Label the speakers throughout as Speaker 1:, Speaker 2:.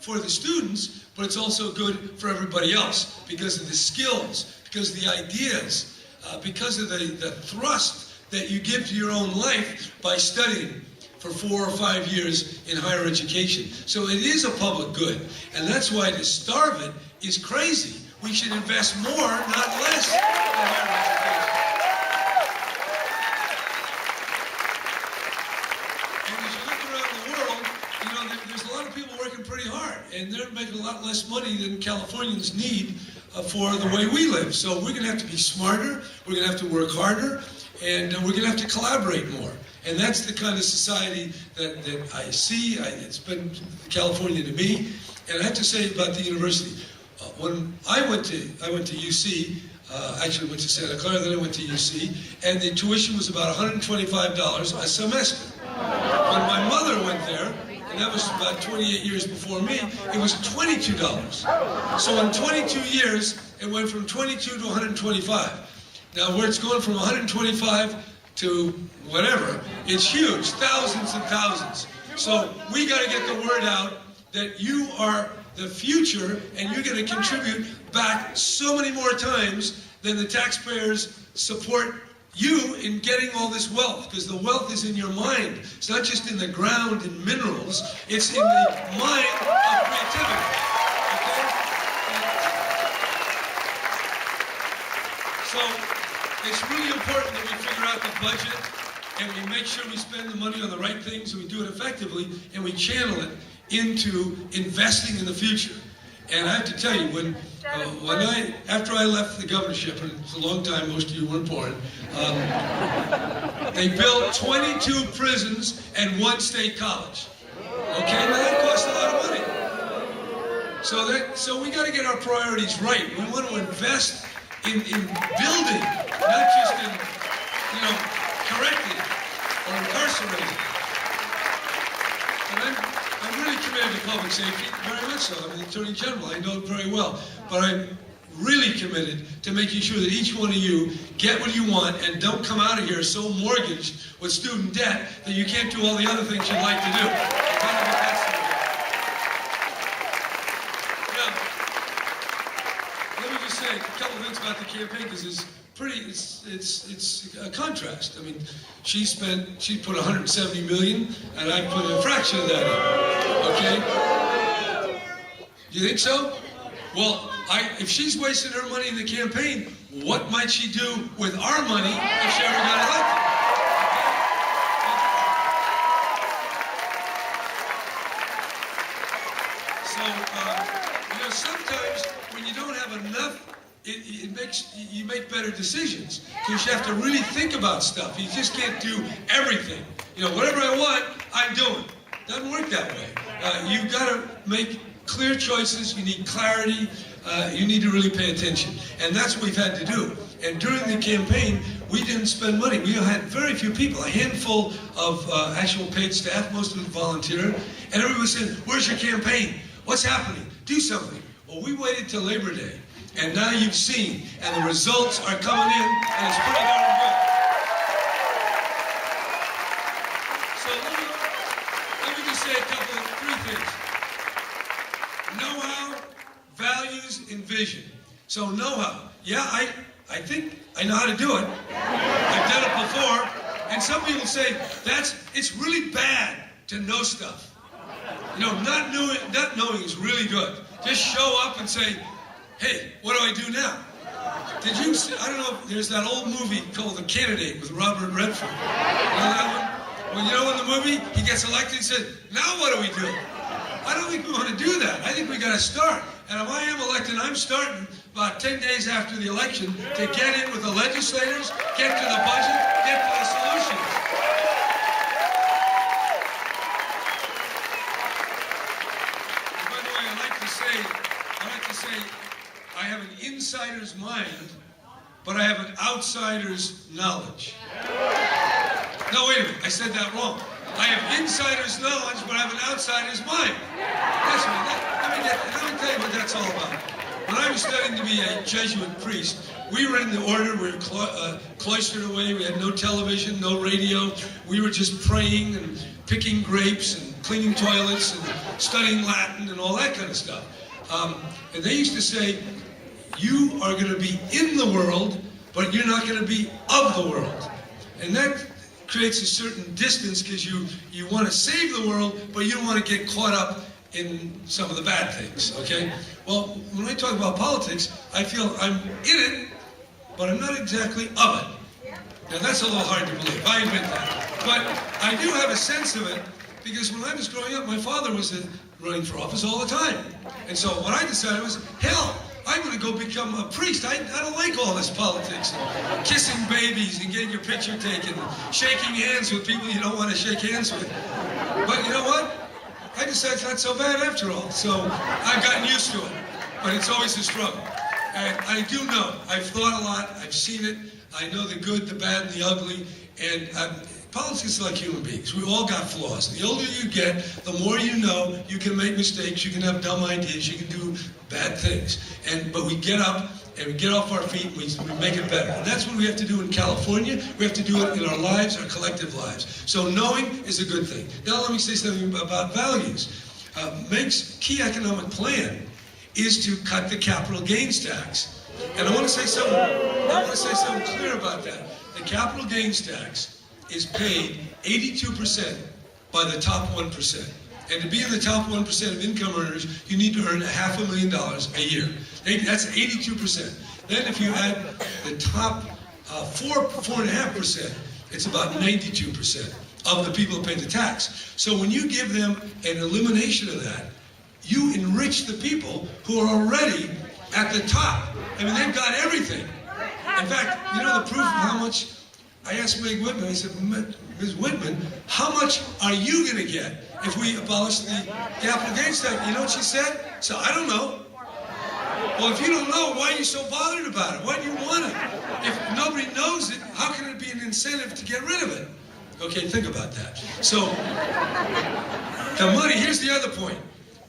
Speaker 1: for the students, but it's also good for everybody else because of the skills, because of the ideas, because of the thrust that you give to your own life by studying for 4 or 5 years in higher education. So it is a public good, and that's why to starve it is crazy. We should invest more, not less, in higher education. And as you look around the world, you know, there's a lot of people working pretty hard, and they're making a lot less money than Californians need for the way we live. So we're going to have to be smarter, we're going to have to work harder, and we're going to have to collaborate more. And that's the kind of society that I see. It's been California to me. And I have to say about the university, when I went to UC, actually went to Santa Clara, then I went to UC, and the tuition was about $125 a semester. When my mother went there, and that was about 28 years before me, it was $22. So in 22 years, it went from 22 to 125. Now, where it's going from 125 to whatever, it's huge, thousands and thousands. So we got to get the word out that you are the future, and you're going to contribute back so many more times than the taxpayers support you in getting all this wealth, because the wealth is in your mind. It's not just in the ground and minerals, it's in the mind of creativity. Okay? So it's really important that we figure out the budget and we make sure we spend the money on the right things and we do it effectively and we channel it into investing in the future. And I have to tell you, after I left the governorship, and it's a long time, most of you weren't born, they built 22 prisons and 1 state college. Okay, now that costs a lot of money. So we got to get our priorities right. We want to invest in building, not just in, correcting or incarcerating. And I'm really committed to public safety, very much so. I'm the Attorney General, I know it very well. But I'm really committed to making sure that each one of you get what you want and don't come out of here so mortgaged with student debt that you can't do all the other things you'd like to do. Now, let me just say a couple of things about the campaign, because it's a contrast. I mean, she put 170 million, and I put a fraction of that in. Okay? You think so? Well, if she's wasting her money in the campaign, what might she do with our money if she ever got elected? So, sometimes when you don't have enough, you make better decisions, because you have to really think about stuff. You just can't do everything. Whatever I want, I'm doing. Doesn't work that way. You've got to make clear choices. You need clarity. You need to really pay attention. And that's what we've had to do. And during the campaign, we didn't spend money. We had very few people, a handful of actual paid staff, most of them volunteer. And everybody was saying, where's your campaign? What's happening? Do something. Well, we waited till Labor Day. And now you've seen, and the results are coming in, and it's pretty darn good. So let me just say three things. Know-how, values, and vision. So know-how. Yeah, I think I know how to do it. I've done it before. And some people say, it's really bad to know stuff. Not knowing is really good. Just show up and say, hey, what do I do now? Did you see, I don't know, there's that old movie called The Candidate with Robert Redford. You know that one? Well, in the movie, he gets elected and said, now what do we do? I don't think we want to do that. I think we got to start. And if I am elected, I'm starting about 10 days after the election to get in with the legislators, get to the budget, get to the solutions. And by the way, I like to say, I have an insider's mind, but I have an outsider's knowledge. No, wait a minute, I said that wrong. I have insider's knowledge, but I have an outsider's mind. That's right. Let me tell you what that's all about. When I was studying to be a Jesuit priest, we were in the order, we were cloistered away, we had no television, no radio. We were just praying and picking grapes and cleaning toilets and studying Latin and all that kind of stuff. And they used to say, you are going to be in the world, but you're not going to be of the world. And that creates a certain distance because you want to save the world, but you don't want to get caught up in some of the bad things, okay? Well, when I talk about politics, I feel I'm in it, but I'm not exactly of it. Now that's a little hard to believe, I admit that. But I do have a sense of it, because when I was growing up, my father was running for office all the time. And so what I decided was, hell, I'm going to go become a priest. I don't like all this politics, and kissing babies and getting your picture taken, and shaking hands with people you don't want to shake hands with. But you know what? I decided it's not so bad after all. So I've gotten used to it. But it's always a struggle. And I do know. I've thought a lot. I've seen it. I know the good, the bad, and the ugly. And politics is like human beings. We all got flaws. The older you get, the more you know, you can make mistakes, you can have dumb ideas, you can do bad things. But we get up and we get off our feet and we make it better. And that's what we have to do in California. We have to do it in our lives, our collective lives. So knowing is a good thing. Now let me say something about values. Meg's key economic plan is to cut the capital gains tax. And I want to say something clear about that. The capital gains tax is paid 82% by the top 1%. And to be in the top 1% of income earners, you need to earn $500,000 a year. That's 82%. Then if you add the top 4.5%, it's about 92% of the people who pay the tax. So when you give them an elimination of that, you enrich the people who are already at the top. I mean, they've got everything. In fact, you know the proof of how much, I asked Meg Whitman, I said, Ms. Whitman, how much are you going to get if we abolish the capital gains tax? You know what she said? So I don't know. Well, if you don't know, why are you so bothered about it? Why do you want it? If nobody knows it, how can it be an incentive to get rid of it? Okay, think about that. So, the money, here's the other point,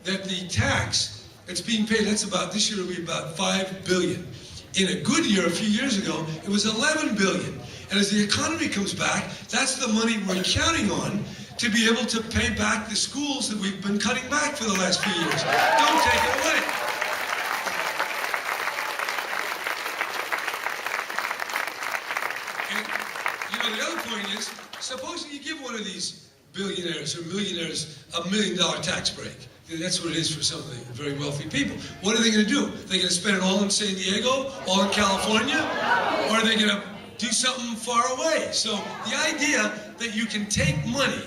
Speaker 1: that the tax that's being paid, this year will be about $5 billion. In a good year, a few years ago, it was $11 billion. And as the economy comes back, that's the money we're counting on to be able to pay back the schools that we've been cutting back for the last few years. Don't take it away. And, you know, the other point is, supposing you give one of these billionaires or millionaires a $1 million tax break. That's what it is for some of the very wealthy people. What are they going to do? Are they going to spend it all in San Diego, all in California? Or are they going to do something far away? So the idea that you can take money,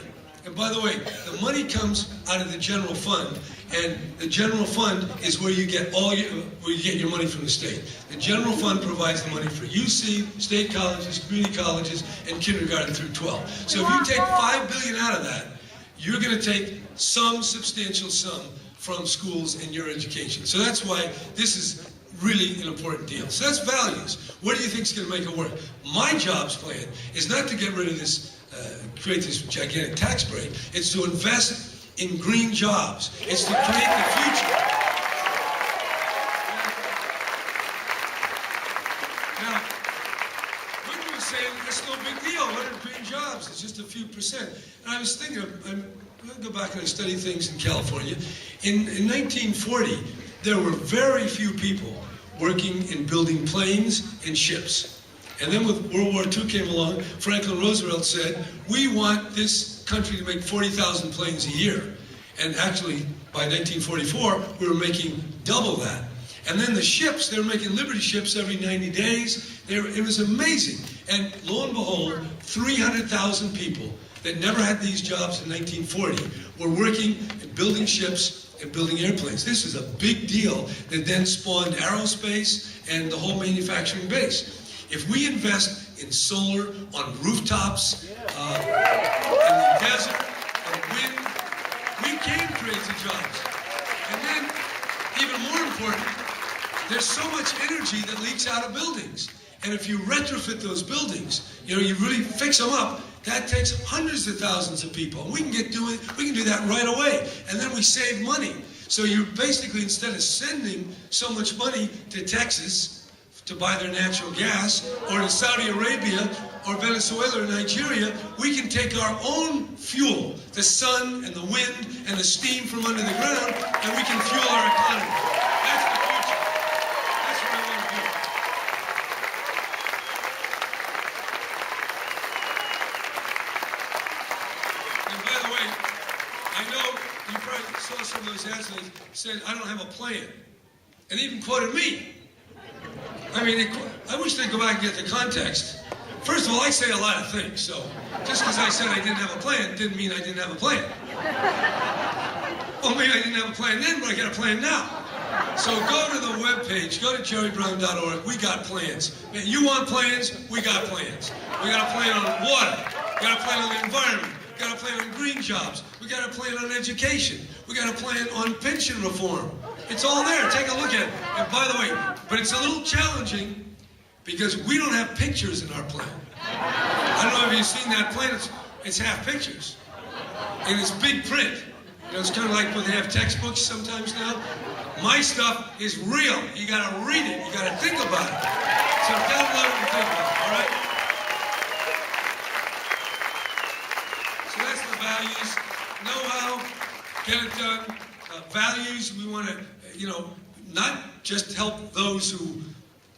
Speaker 1: and by the way, the money comes out of the general fund, and the general fund is where you get your money from the state. The general fund provides the money for UC, state colleges, community colleges, and kindergarten through 12. So if you take $5 billion out of that, you're going to take some substantial sum from schools and your education. So that's why this is really an important deal. So that's values. What do you think is going to make it work? My jobs plan is not to get rid of this, create this gigantic tax break. It's to invest in green jobs. It's to create the future. Now, Whitman was saying it's no big deal. What are green jobs? It's just a few percent. And I was thinking, I go back and I study things in California. In 1940, there were very few people working in building planes and ships. And then with World War II came along, Franklin Roosevelt said, we want this country to make 40,000 planes a year. And actually, by 1944, we were making double that. And then the ships, they were making Liberty ships every 90 days. It was amazing. And lo and behold, 300,000 people that never had these jobs in 1940 were working and building ships and building airplanes. This is a big deal that then spawned aerospace and the whole manufacturing base. If we invest in solar on rooftops, in the desert, and wind, we can create the jobs. And then, even more important, there's so much energy that leaks out of buildings. And if you retrofit those buildings, you really fix them up, that takes hundreds of thousands of people. We can do that right away, and then we save money. So you're basically, instead of sending so much money to Texas to buy their natural gas, or to Saudi Arabia, or Venezuela, or Nigeria. We can take our own fuel, the sun and the wind and the steam from under the ground, and we can fuel our economy. That's the future. That's what I want to do. And by the way, I know you probably saw some of those ads that said, I don't have a plan. And they even quoted me. I mean, I wish they'd go back and get the context. First of all, I say a lot of things, so just because I said I didn't have a plan didn't mean I didn't have a plan. Well, maybe I didn't have a plan then, but I got a plan now. So go to the webpage, go to jerrybrown.org. We got plans. Man, you want plans? We got plans. We got a plan on water. We got a plan on the environment. We got a plan on green jobs. We got a plan on education. We got a plan on pension reform. It's all there. Take a look at it. And by the way, but it's a little challenging because we don't have pictures in our plan. I don't know if you've seen that plan. It's half pictures. And it's big print. You know, it's kind of like when they have textbooks sometimes now. My stuff is real. You got to read it. You got to think about it. So download it and think about it, all right? So that's the values. Know-how, get it done. Values, we want to, not just help those who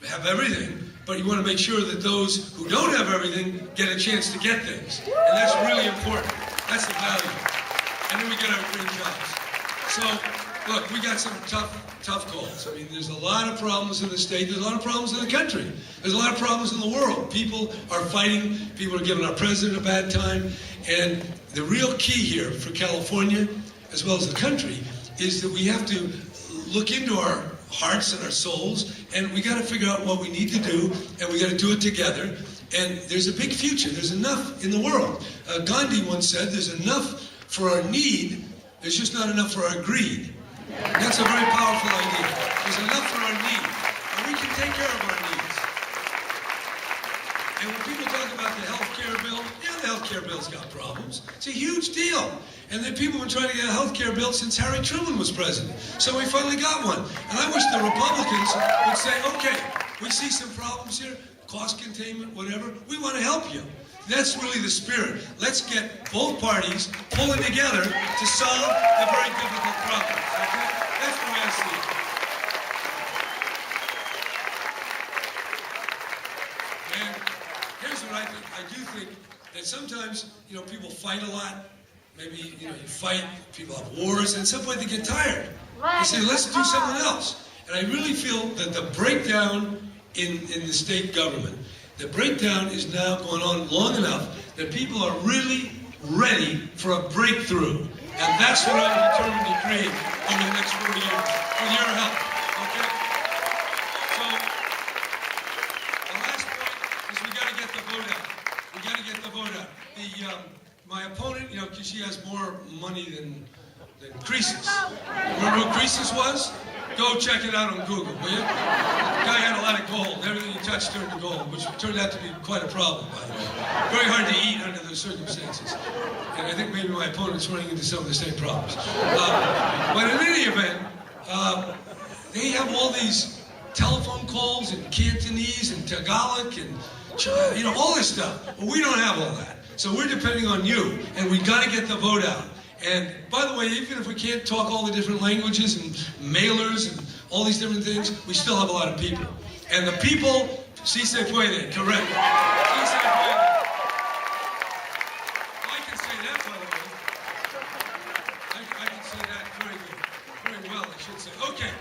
Speaker 1: have everything, but you want to make sure that those who don't have everything get a chance to get things. And that's really important. That's the value. And then we get our green jobs. So, look, we got some tough calls. I mean, there's a lot of problems in the state. There's a lot of problems in the country. There's a lot of problems in the world. People are fighting. People are giving our president a bad time. And the real key here for California, as well as the country, is that we have to look into our hearts and our souls, and we got to figure out what we need to do, and we got to do it together. And there's a big future. There's enough in the world. Gandhi once said, there's enough for our need, there's just not enough for our greed. And that's a very powerful idea. There's enough for our need, and we can take care of our needs. And when people talk about the health care bill, yeah, the health care bill's got problems. It's a huge deal. And then people have been trying to get a health care bill since Harry Truman was president. So we finally got one. And I wish the Republicans would say, okay, we see some problems here, cost containment, whatever. We want to help you. That's really the spirit. Let's get both parties pulling together to solve the very difficult problems. Okay? That's the way I see it. And here's what I think. I do think that sometimes, people fight a lot. Maybe, you fight, people have wars, and at some point they get tired. They say, let's do something else. And I really feel that the breakdown in the state government, the breakdown is now going on long enough that people are really ready for a breakthrough. And that's what I'm determined to create over the next 4 years, with your help, okay? So, the last point is we got to get the vote out. We got to get the vote out. My opponent, because she has more money than Croesus. Remember who Croesus was? Go check it out on Google, will you? The guy had a lot of gold. Everything he touched turned to gold, which turned out to be quite a problem, by the way. Very hard to eat under those circumstances. And I think maybe my opponent's running into some of the same problems. But in any event, they have all these telephone calls in Cantonese and Tagalog and all this stuff. But we don't have all that. So we're depending on you, and we got to get the vote out. And by the way, even if we can't talk all the different languages and mailers and all these different things, we still have a lot of people. And the people, si se puede, correct. Si se puede. I can say that, by the way. I can say that very good. Very well, I should say. Okay.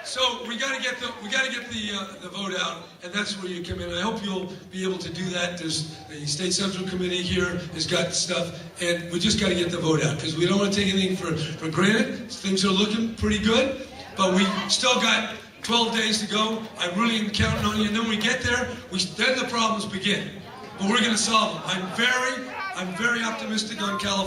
Speaker 1: So we got to get the vote out, and that's where you come in. I hope you'll be able to do that. There's the State Central Committee here has got stuff, and we just got to get the vote out because we don't want to take anything for granted. Things are looking pretty good, but we still got 12 days to go. I really am counting on you. And then when we get there, then the problems begin. But we're going to solve them. I'm very optimistic on California.